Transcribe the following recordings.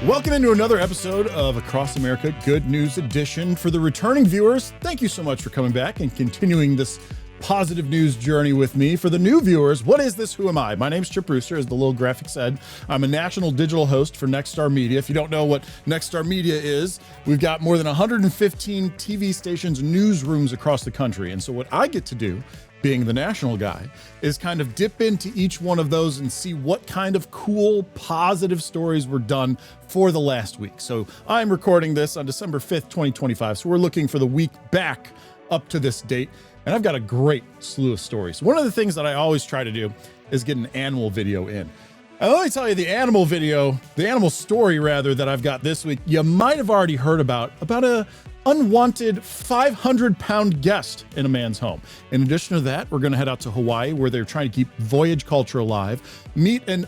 Welcome into another episode of Across America Good News Edition. For the returning viewers, thank you so much for coming back and continuing this positive news journey with me. For the new viewers, what is this? Who am I? My name's Chip Brewster, as the little graphic said. I'm a national digital host for Nexstar Media. If you don't know what Nexstar Media is, we've got more than 115 TV stations, newsrooms across the country. And so what I get to do, being the national guy, is kind of dip into each one of those and see what kind of cool, positive stories were done for the last week. So I'm recording this on December 5th, 2025. So we're looking for the week back up to this date. And I've got a great slew of stories. One of the things that I always try to do is get an animal video in. And let me tell you, the animal story rather, that I've got this week, you might have already heard about a unwanted 500-pound guest in a man's home. In addition to that, we're going to head out to Hawaii, where they're trying to keep voyage culture alive, meet an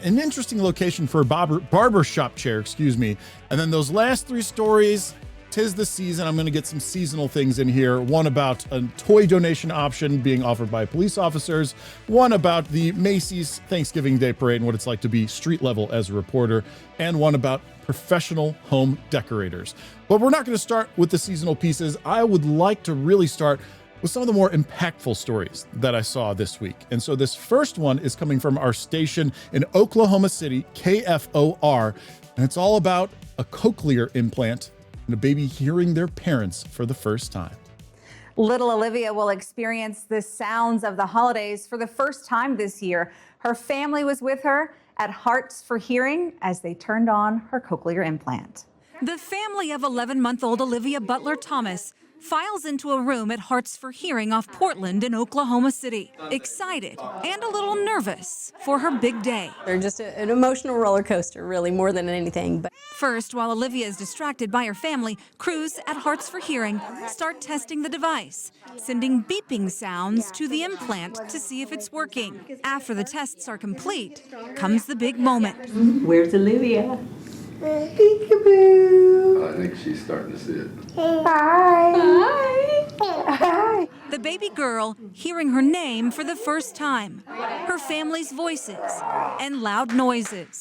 interesting location for a barbershop chair, and then those last three stories, 'tis the season. I'm going to get some seasonal things in here. One about a toy donation option being offered by police officers. One about the Macy's Thanksgiving Day Parade and what it's like to be street level as a reporter. And one about professional home decorators. But we're not going to start with the seasonal pieces. I would like to really start with some of the more impactful stories that I saw this week. And so this first one is coming from our station in Oklahoma City, KFOR. And it's all about a cochlear implant and a baby hearing their parents for the first time. Little Olivia will experience the sounds of the holidays for the first time this year. Her family was with her at Hearts for Hearing as they turned on her cochlear implant. The family of 11-month-old Olivia Butler Thomas files into a room at Hearts for Hearing off Portland in Oklahoma City, excited and a little nervous for her big day. They're just an emotional roller coaster, really, more than anything. But first, while Olivia is distracted by her family, crews at Hearts for Hearing start testing the device, sending beeping sounds to the implant to see if it's working. After the tests are complete, comes the big moment. Where's Olivia? Peekaboo. I think she's starting to see it. Hi. Hi. Hi. The baby girl hearing her name for the first time, her family's voices, and loud noises.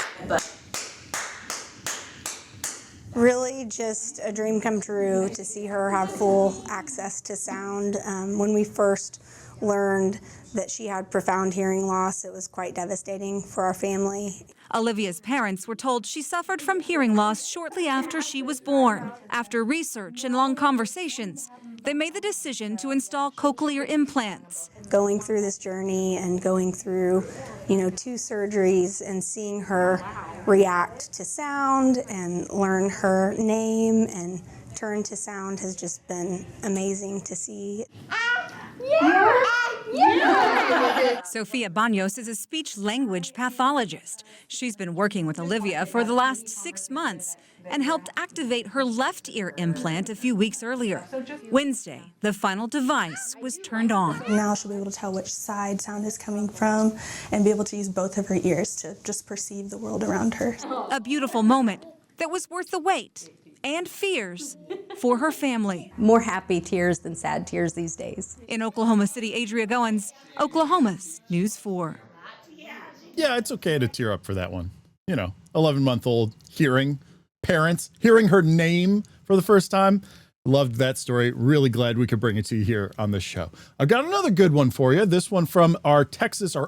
Really just a dream come true to see her have full access to sound. When we first learned that she had profound hearing loss, it was quite devastating for our family. Olivia's parents were told she suffered from hearing loss shortly after she was born. After research and long conversations, they made the decision to install cochlear implants. Going through this journey and going through, 2 surgeries and seeing her react to sound and learn her name and turn to sound has just been amazing to see. Sophia Banos is a speech-language pathologist. She's been working with Olivia for the last 6 months and helped activate her left ear implant a few weeks earlier. Wednesday, the final device was turned on. Now she'll be able to tell which side sound is coming from and be able to use both of her ears to just perceive the world around her. A beautiful moment that was worth the wait and fears for her family. More happy tears than sad tears these days. In Oklahoma City, ADRIA GOINS, Oklahoma's News 4. Yeah, it's okay to tear up for that one. 11-month-old parents hearing her name for the first time. Loved that story. Really glad we could bring it to you here on this show. I've got another good one for you. This one from our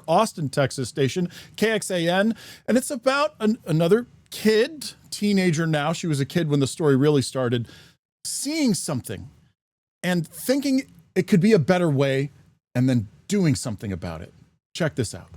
Austin, Texas station, KXAN. And it's about another teenager now. She was a kid when the story really started, seeing something and thinking it could be a better way and then doing something about it. Check this out.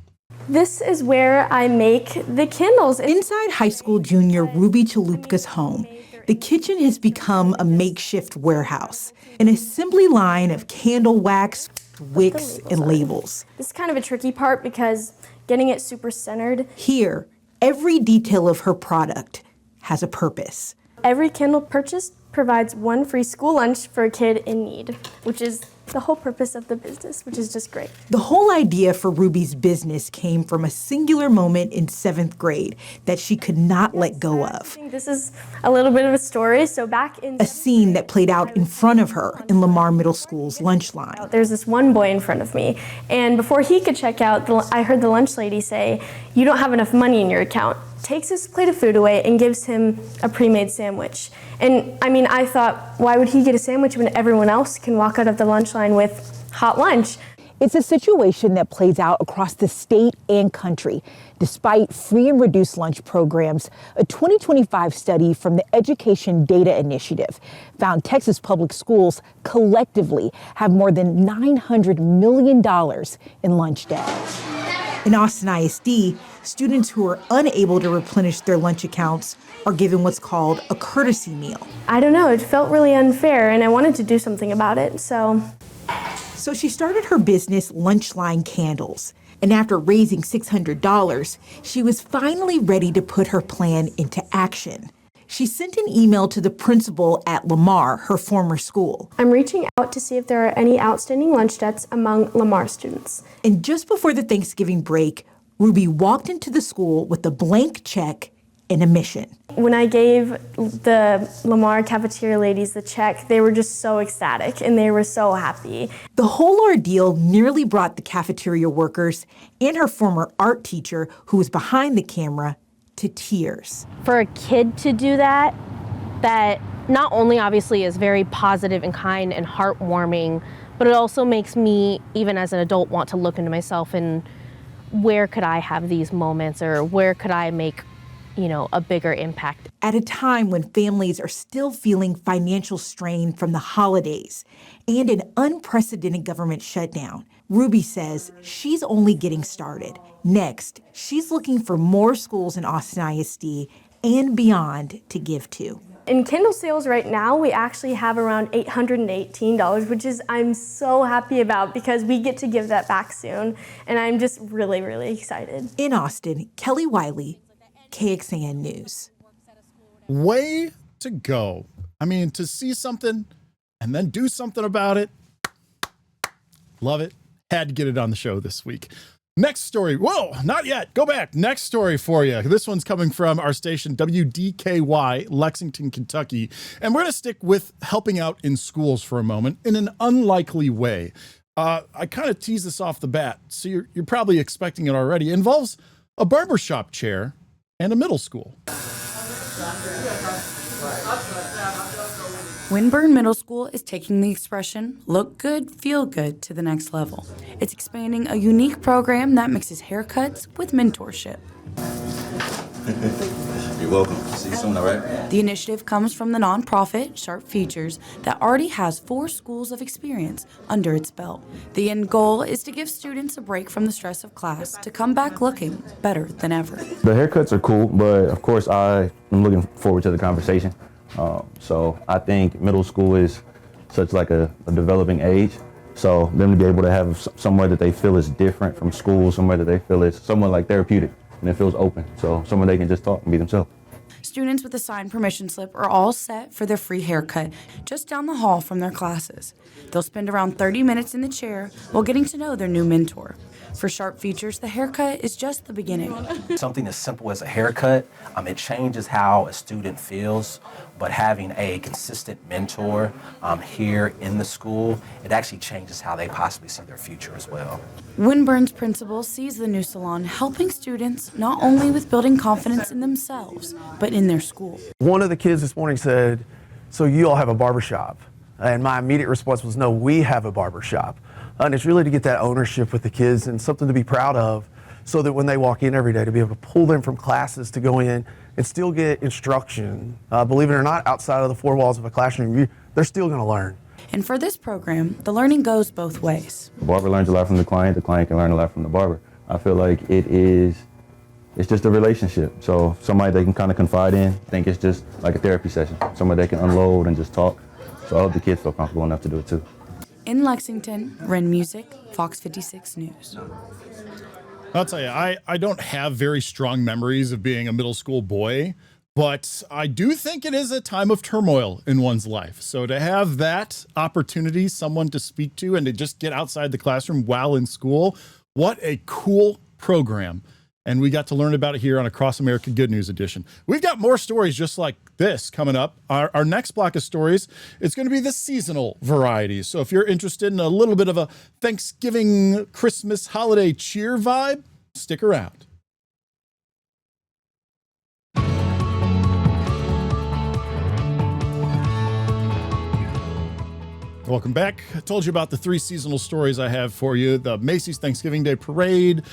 This is where I make the candles. Inside high school junior Ruby Chalupka's home, the kitchen has become a makeshift warehouse, an assembly line of candle wax, wicks, and labels. This is kind of a tricky part because getting it super centered. Here, every detail of her product has a purpose. Every candle purchased provides 1 free school lunch for a kid in need, which is the whole purpose of the business, which is just great. The whole idea for Ruby's business came from a singular moment in 7th grade that she could not let go of. This is a little bit of a story. So back in a scene that played out in front of her in Lamar Middle School's lunch line. There's this one boy in front of me, and before he could check out, I heard the lunch lady say, "You don't have enough money in your account." takes his plate of food away and gives him a pre-made sandwich. And I mean, I thought, why would he get a sandwich when everyone else can walk out of the lunch line with hot lunch? It's a situation that plays out across the state and country. Despite free and reduced lunch programs, a 2025 study from the Education Data Initiative found Texas public schools collectively have more than $900 million in lunch debt. In Austin ISD, students who are unable to replenish their lunch accounts are given what's called a courtesy meal. I don't know, it felt really unfair and I wanted to do something about it, so she started her business, Lunchline Candles. And after raising $600, she was finally ready to put her plan into action. She sent an email to the principal at Lamar, her former school. I'm reaching out to see if there are any outstanding lunch debts among Lamar students. And just before the Thanksgiving break, Ruby walked into the school with a blank check and a mission. When I gave the Lamar cafeteria ladies the check, they were just so ecstatic and they were so happy. The whole ordeal nearly brought the cafeteria workers and her former art teacher, who was behind the camera, to tears. For a kid to do that not only obviously is very positive and kind and heartwarming, but it also makes me, even as an adult, want to look into myself and where could I have these moments, or where could I make a bigger impact. At a time when families are still feeling financial strain from the holidays and an unprecedented government shutdown, Ruby says she's only getting started. Next, she's looking for more schools in Austin ISD and beyond to give to. In Kindle sales right now, we actually have around $818, which is I'm so happy about because we get to give that back soon. And I'm just really, really excited. In Austin, Kelly Wiley, KXAN News. Way to go. I mean, to see something and then do something about it. Love it. Had to get it on the show this week. Next story. Whoa, not yet. Go back. Next story for you. This one's coming from our station, WDKY, Lexington, Kentucky. And we're going to stick with helping out in schools for a moment in an unlikely way. I kind of tease this off the bat, so you're probably expecting it already. It involves a barbershop chair and a middle school. Winburn Middle School is taking the expression, look good, feel good, to the next level. It's expanding a unique program that mixes haircuts with mentorship. You're welcome. See you soon, all right? The initiative comes from the nonprofit Sharp Features that already has 4 schools of experience under its belt. The end goal is to give students a break from the stress of class to come back looking better than ever. The haircuts are cool, but of course I am looking forward to the conversation. So I think middle school is such like a developing age. So them to be able to have somewhere that they feel is different from school, somewhere that they feel is somewhere like therapeutic and it feels open. So somewhere they can just talk and be themselves. Students with a signed permission slip are all set for their free haircut just down the hall from their classes. They'll spend around 30 minutes in the chair while getting to know their new mentor. For Sharp Features, the haircut is just the beginning. Something as simple as a haircut, it changes how a student feels, but having a consistent mentor here in the school, it actually changes how they possibly see their future as well. Winburn's principal sees the new salon helping students not only with building confidence in themselves, but in their school. One of the kids this morning said, "So you all have a barbershop?" And my immediate response was, "No, we have a barbershop." And it's really to get that ownership with the kids and something to be proud of, so that when they walk in every day, to be able to pull them from classes to go in and still get instruction. Believe it or not, outside of the 4 walls of a classroom, they're still going to learn. And for this program, the learning goes both ways. The barber learns a lot from the client can learn a lot from the barber. I feel like it's just a relationship. So somebody they can kind of confide in. I think it's just like a therapy session. Somebody they can unload and just talk. So I hope the kids feel comfortable enough to do it too. In Lexington, Ren Music, Fox 56 News. I'll tell you, I don't have very strong memories of being a middle school boy, but I do think it is a time of turmoil in one's life. So to have that opportunity, someone to speak to and to just get outside the classroom while in school, what a cool program. And we got to learn about it here on Across America Good News Edition. We've got more stories just like this coming up. Our next block of stories, it's going to be the seasonal varieties. So if you're interested in a little bit of a Thanksgiving, Christmas, holiday cheer vibe, stick around. Welcome back. I told you about the 3 seasonal stories I have for you. The Macy's Thanksgiving Day Parade,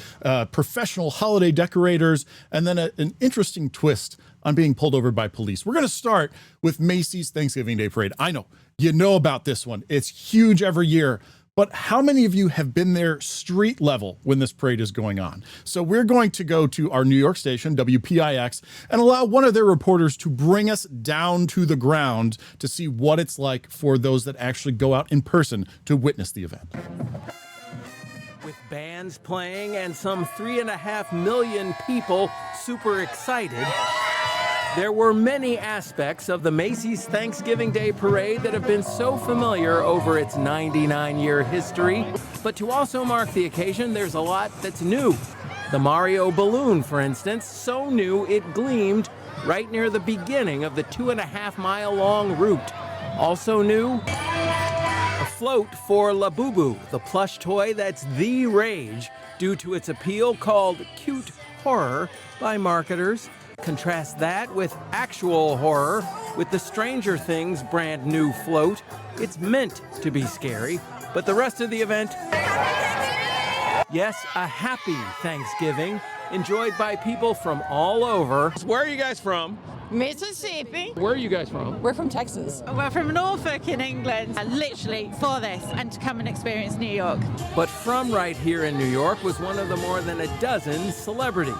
professional holiday decorators, and then an interesting twist on being pulled over by police. We're going to start with Macy's Thanksgiving Day Parade. I know, you know about this one. It's huge every year. But how many of you have been there street level when this parade is going on? So we're going to go to our New York station, WPIX, and allow one of their reporters to bring us down to the ground to see what it's like for those that actually go out in person to witness the event. With bands playing and some 3.5 million people super excited, there were many aspects of the Macy's Thanksgiving Day Parade that have been so familiar over its 99-year history. But to also mark the occasion, there's a lot that's new. The Mario balloon, for instance, so new it gleamed right near the beginning of the 2.5-mile-long route. Also new, a float for La Boo Boo, the plush toy that's the rage due to its appeal called cute horror by marketers. Contrast that with actual horror with the Stranger Things brand new float. It's meant to be scary, but the rest of the event, yes, a happy Thanksgiving enjoyed by people from all over. Where are you guys from? Mississippi. Where are you guys from? We're from Texas. We're from Norfolk in England, literally for this and to come and experience New York. But from right here in New York was one of the more than a dozen celebrities.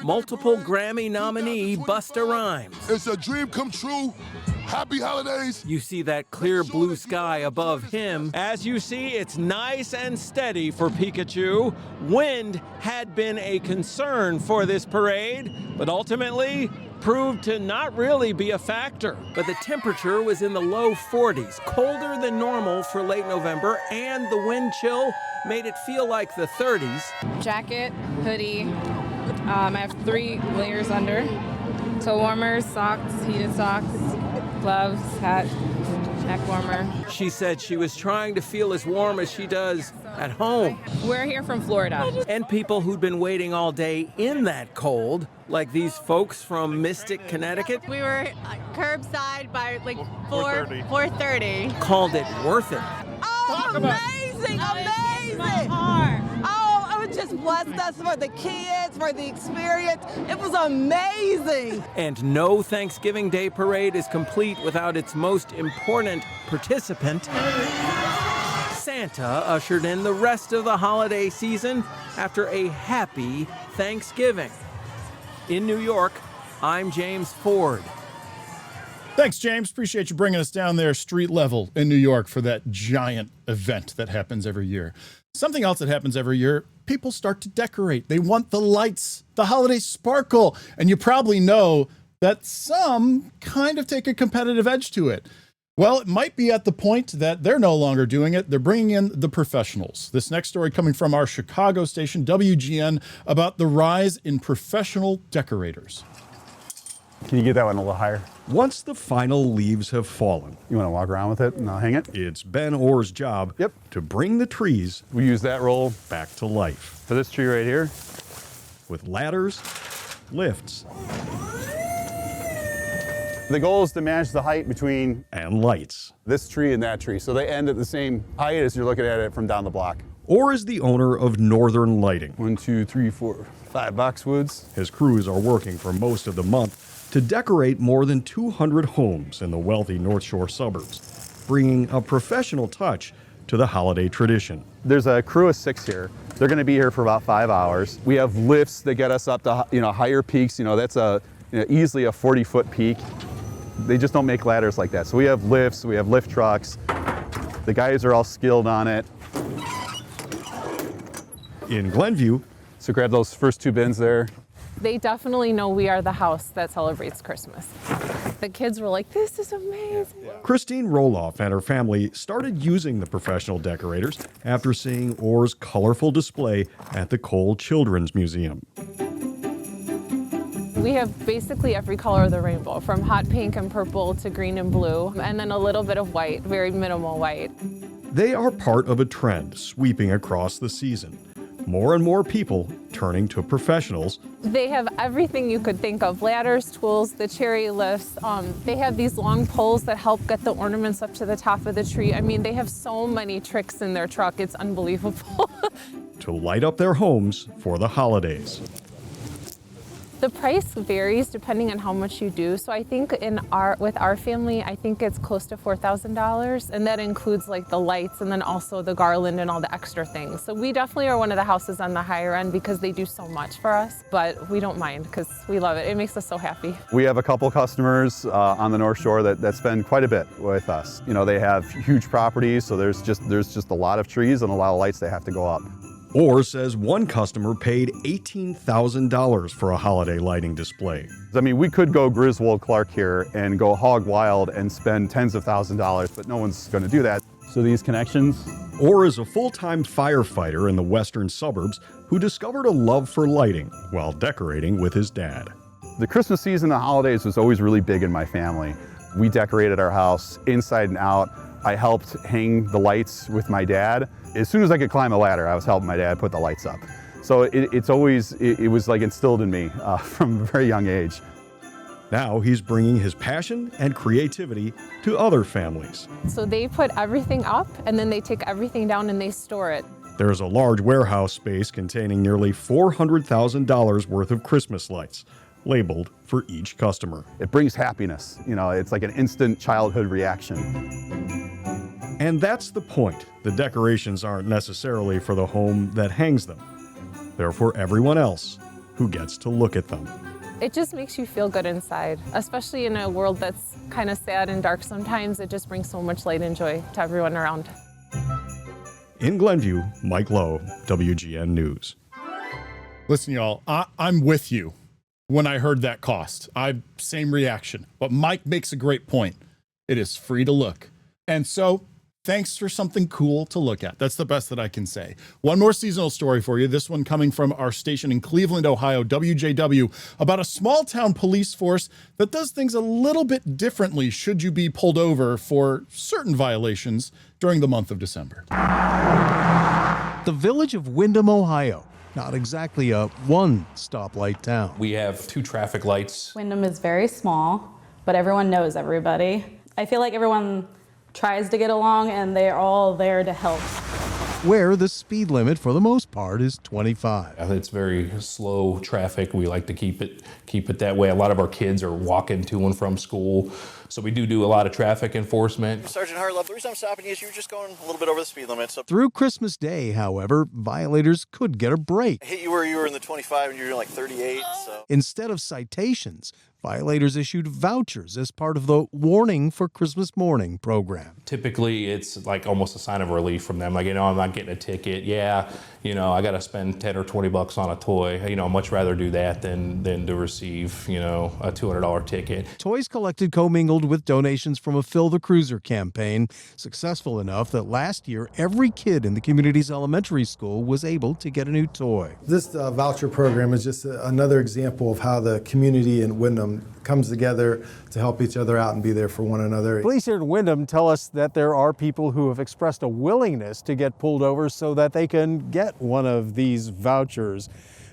Multiple Grammy nominee Busta Rhymes. It's a dream come true. Happy holidays. You see that clear blue sky above him. As you see, it's nice and steady for Pikachu. Wind had been a concern for this parade, but ultimately proved to not really be a factor. But the temperature was in the low 40s, colder than normal for late November, and the wind chill made it feel like the 30s. Jacket, hoodie, I have 3 layers under. Toe warmers, socks, heated socks, gloves, hat, neck warmer. She said she was trying to feel as warm as she does at home. We're here from Florida. And people who'd been waiting all day in that cold, like these folks from Mystic, Connecticut. We were curbside by like 4:30. Called it worth it. Oh, amazing, amazing. My heart. Oh, it just blessed us for the kids, for the experience. It was amazing. And no Thanksgiving Day Parade is complete without its most important participant. Santa ushered in the rest of the holiday season after a happy Thanksgiving. In New York, I'm James Ford. Thanks, James. Appreciate you bringing us down there street level in New York for that giant event that happens every year. Something else that happens every year, people start to decorate. They want the lights, the holiday sparkle. And you probably know that some kind of take a competitive edge to it. Well, it might be at the point that they're no longer doing it. They're bringing in the professionals. This next story coming from our Chicago station, WGN, about the rise in professional decorators. Can you get that one a little higher? Once the final leaves have fallen. You want to walk around with it and I'll hang it? It's Ben Orr's job to bring the trees we use that roll back to life. For this tree right here. With ladders, lifts. The goal is to manage the height between and lights. This tree and that tree. So they end at the same height as you're looking at it from down the block. Orr is the owner of Northern Lighting. 1, 2, 3, 4, 5 boxwoods. His crews are working for most of the month to decorate more than 200 homes in the wealthy North Shore suburbs, bringing a professional touch to the holiday tradition. There's a crew of 6 here. They're going to be here for about 5 hours. We have lifts that get us up to higher peaks. That's easily a 40-foot peak. They just don't make ladders like that. So we have lifts, we have lift trucks. The guys are all skilled on it. In Glenview, so grab those first 2 bins there. They definitely know we are the house that celebrates Christmas. The kids were like, this is amazing. Christine Roloff and her family started using the professional decorators after seeing Orr's colorful display at the Cole Children's Museum. We have basically every color of the rainbow, from hot pink and purple to green and blue, and then a little bit of white, very minimal white. They are part of a trend sweeping across the season. more and more people turning to professionals. They have everything you could think of: ladders, tools, the cherry lifts. They have these long poles that help get the ornaments up to the top of the tree. I mean, they have so many tricks in their truck. It's unbelievable. To light up their homes for the holidays. The price varies depending on how much you do. So I think with our family, I think it's close to $4,000, and that includes like the lights and then also the garland and all the extra things. So we definitely are one of the houses on the higher end because they do so much for us, but we don't mind because we love it. It makes us so happy. We have a couple customers on the North Shore that spend quite a bit with us. You know, they have huge properties, so there's just a lot of trees and a lot of lights they have to go up. Orr says one customer paid $18,000 for a holiday lighting display. I mean, we could go Griswold Clark here and go hog wild and spend tens of thousands of dollars, but no one's going to do that. So these connections. Orr is a full-time firefighter in the western suburbs who discovered a love for lighting while decorating with his dad. The Christmas season, the holidays was always really big in my family. We decorated our house inside and out. I helped hang the lights with my dad. As soon as I could climb a ladder, I was helping my dad put the lights up. So it was like instilled in me from a very young age. Now he's bringing his passion and creativity to other families. So they put everything up and then they take everything down and they store it. There's a large warehouse space containing nearly $400,000 worth of Christmas lights, labeled for each customer. It brings happiness. You know, it's like an instant childhood reaction. And that's the point. The decorations aren't necessarily for the home that hangs them. They're for everyone else who gets to look at them. It just makes you feel good inside, especially in a world that's kind of sad and dark sometimes. It just brings so much light and joy to everyone around. In Glenview, Mike Lowe, WGN News. Listen, y'all, I'm with you when I heard that cost. Same reaction. But Mike makes a great point. It is free to look. And so, thanks for something cool to look at. That's the best that I can say. One more seasonal story for you. This one coming from our station in Cleveland, Ohio, WJW, about a small town police force that does things a little bit differently should you be pulled over for certain violations during the month of December. The village of Windham, Ohio. Not exactly a one stoplight town. We have 2 traffic lights. Windham is very small, but everyone knows everybody. I feel like everyone tries to get along and they're all there to help. Where the speed limit for the most part is 25. It's very slow traffic. We like to keep it that way. A lot of our kids are walking to and from school, so we do a lot of traffic enforcement. Sergeant Hartlove, the reason I'm stopping you is you were just going a little bit over the speed limit. So through Christmas Day, however, violators could get a break. I hit you where you were in the 25 and you're doing like 38. So instead of citations, violators issued vouchers as part of the Warning for Christmas Morning program. Typically, it's like almost a sign of relief from them. Like, you know, I'm not getting a ticket. Yeah, you know, I got to spend 10 or 20 bucks on a toy. You know, I'd much rather do that than to receive, you know, a $200 ticket. Toys collected commingled with donations from a Fill the Cruiser campaign, successful enough that last year, every kid in the community's elementary school was able to get a new toy. This voucher program is just another example of how the community in Windham comes together to help each other out and be there for one another. Police here in Windham tell us that there are people who have expressed a willingness to get pulled over so that they can get one of these vouchers,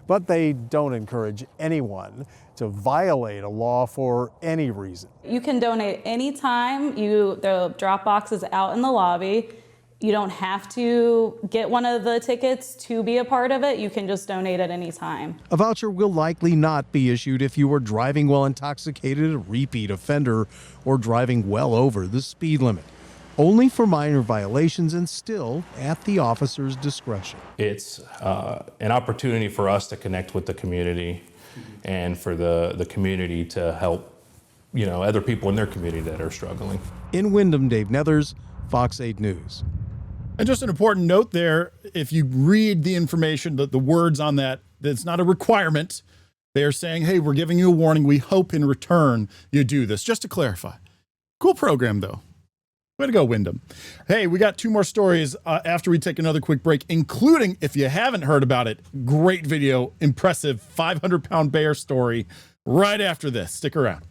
but they don't encourage anyone to violate a law for any reason. You can donate anytime. The drop box is out in the lobby. You don't have to get one of the tickets to be a part of it. You can just donate at any time. A voucher will likely not be issued if you are driving while intoxicated, a repeat offender, or driving well over the speed limit. Only for minor violations and still at the officer's discretion. It's an opportunity for us to connect with the community and for the community to help, you know, other people in their community that are struggling. In Windham, Dave Nethers, Fox 8 News. And just an important note there, if you read the information, the words on that, it's not a requirement. They are saying, hey, we're giving you a warning. We hope in return you do this. Just to clarify. Cool program, though. Way to go, Windham. Hey, we got 2 more stories after we take another quick break, including, if you haven't heard about it, great video, impressive 500-pound bear story right after this. Stick around.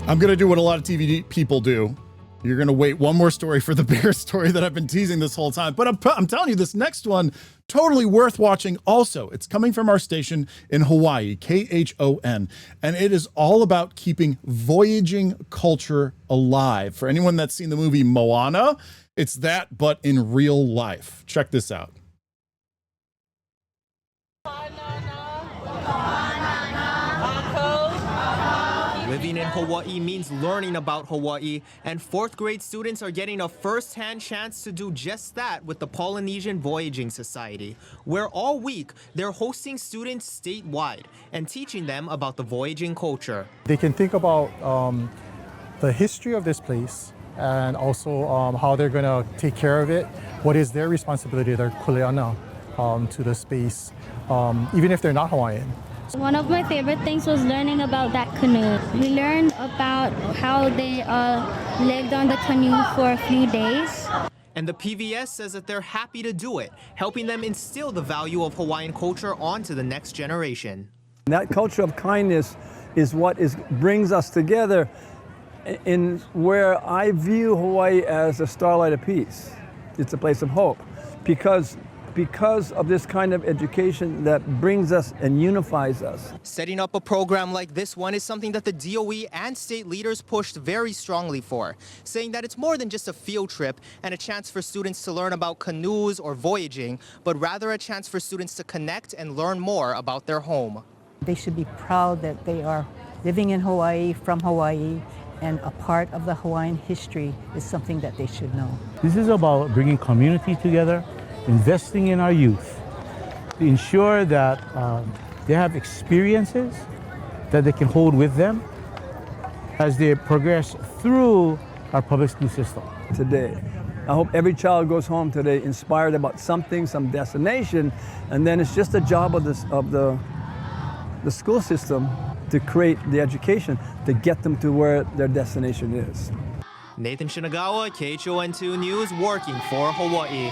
I'm going to do what a lot of TV people do. You're going to wait one more story for the bear story that I've been teasing this whole time. But I'm telling you, this next one, totally worth watching also. It's coming from our station in Hawaii, KHON. And it is all about keeping voyaging culture alive. For anyone that's seen the movie Moana, it's that, but in real life. Check this out. Living in Hawaii means learning about Hawaii, and 4th grade students are getting a first-hand chance to do just that with the Polynesian Voyaging Society, where all week they're hosting students statewide and teaching them about the voyaging culture. They can think about the history of this place and also how they're going to take care of it, what is their responsibility, their kuleana to the space, even if they're not Hawaiian. One of my favorite things was learning about that canoe. We learned about how they lived on the canoe for a few days. And the PVS says that they're happy to do it, helping them instill the value of Hawaiian culture onto the next generation. That culture of kindness is what brings us together in where I view Hawaii as a starlight of peace. It's a place of hope because of this kind of education that brings us and unifies us. Setting up a program like this one is something that the DOE and state leaders pushed very strongly for, saying that it's more than just a field trip and a chance for students to learn about canoes or voyaging, but rather a chance for students to connect and learn more about their home. They should be proud that they are living in Hawaii, from Hawaii, and a part of the Hawaiian history is something that they should know. This is about bringing community together, investing in our youth to ensure that they have experiences that they can hold with them as they progress through our public school system. Today, I hope every child goes home today inspired about something, some destination, and then it's just a job of the school system to create the education to get them to where their destination is. Nathan Shinagawa, KHON2 News, working for Hawaii.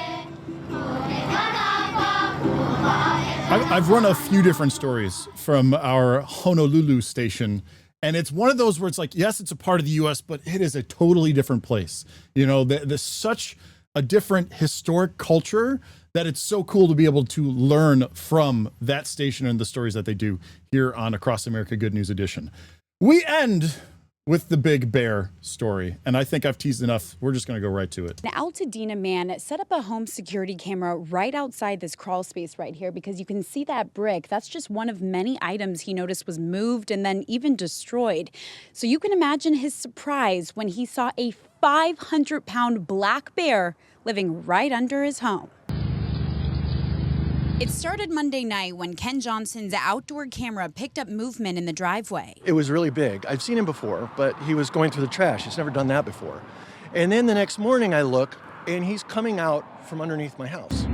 I've run a few different stories from our Honolulu station, and it's one of those where it's like, yes, it's a part of the U.S., but it is a totally different place. You know, there's such a different historic culture that it's so cool to be able to learn from that station and the stories that they do here on Across America Good News Edition. We end with the big bear story, and I think I've teased enough. We're just going to go right to it. An Altadena man set up a home security camera right outside this crawl space right here because you can see that brick. That's just one of many items he noticed was moved and then even destroyed. So you can imagine his surprise when he saw a 500-pound black bear living right under his home. It started Monday night when Ken Johnson's outdoor camera picked up movement in the driveway. It was really big. I've seen him before, but he was going through the trash. He's never done that before. And then the next morning I look, and he's coming out from underneath my house.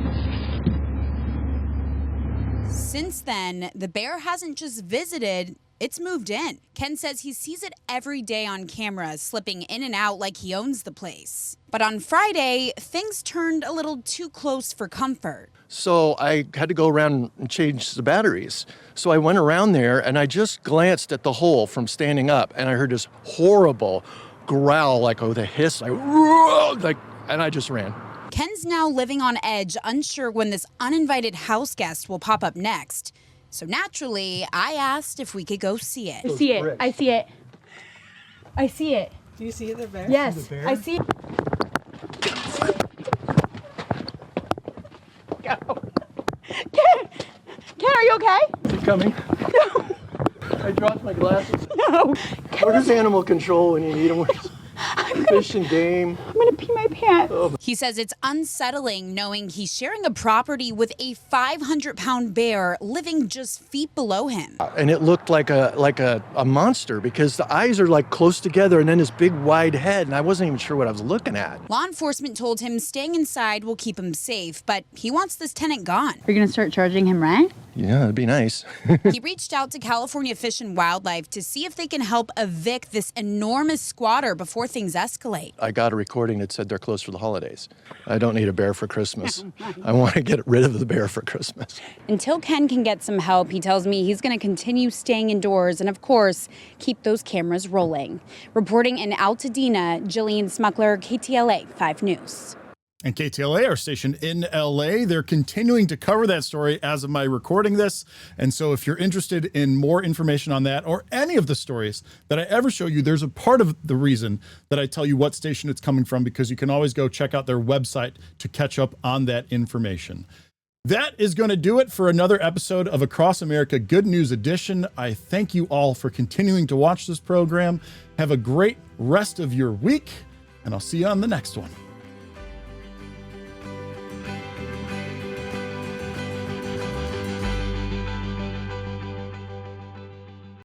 Since then, the bear hasn't just visited, it's moved in. Ken says he sees it every day on camera, slipping in and out like he owns the place. But on Friday, things turned a little too close for comfort. So I had to go around and change the batteries. So I went around there and I just glanced at the hole from standing up, and I heard this horrible growl, like with a hiss, and I just ran. Ken's now living on edge, unsure when this uninvited house guest will pop up next. So naturally, I asked if we could go see it. I see it. I see it. I see it. Do you see the bear? Yes, the bear? I see it. Ken, are you okay? Is he coming? No. I dropped my glasses. No. Where's animal control when you need them? Fish and game. I'm gonna pee my pants. Oh. He says it's unsettling knowing he's sharing a property with a 500-pound bear living just feet below him. And it looked like a monster because the eyes are like close together and then this big wide head, and I wasn't even sure what I was looking at. Law enforcement told him staying inside will keep him safe, but he wants this tenant gone. Are you gonna start charging him rent? Yeah, that'd be nice. He reached out to California Fish and Wildlife to see if they can help evict this enormous squatter before things escalate. I got a recording reporting that said they're closed for the holidays. I don't need a bear for Christmas. I want to get rid of the bear for Christmas. Until Ken can get some help, he tells me he's going to continue staying indoors and, of course, keep those cameras rolling. Reporting in Altadena, Jillian SMUKLER, KTLA 5 News. And KTLA are stationed in LA. They're continuing to cover that story as of my recording this. And so if you're interested in more information on that or any of the stories that I ever show you, there's a part of the reason that I tell you what station it's coming from, because you can always go check out their website to catch up on that information. That is going to do it for another episode of Across America Good News Edition. I thank you all for continuing to watch this program. Have a great rest of your week, and I'll see you on the next one.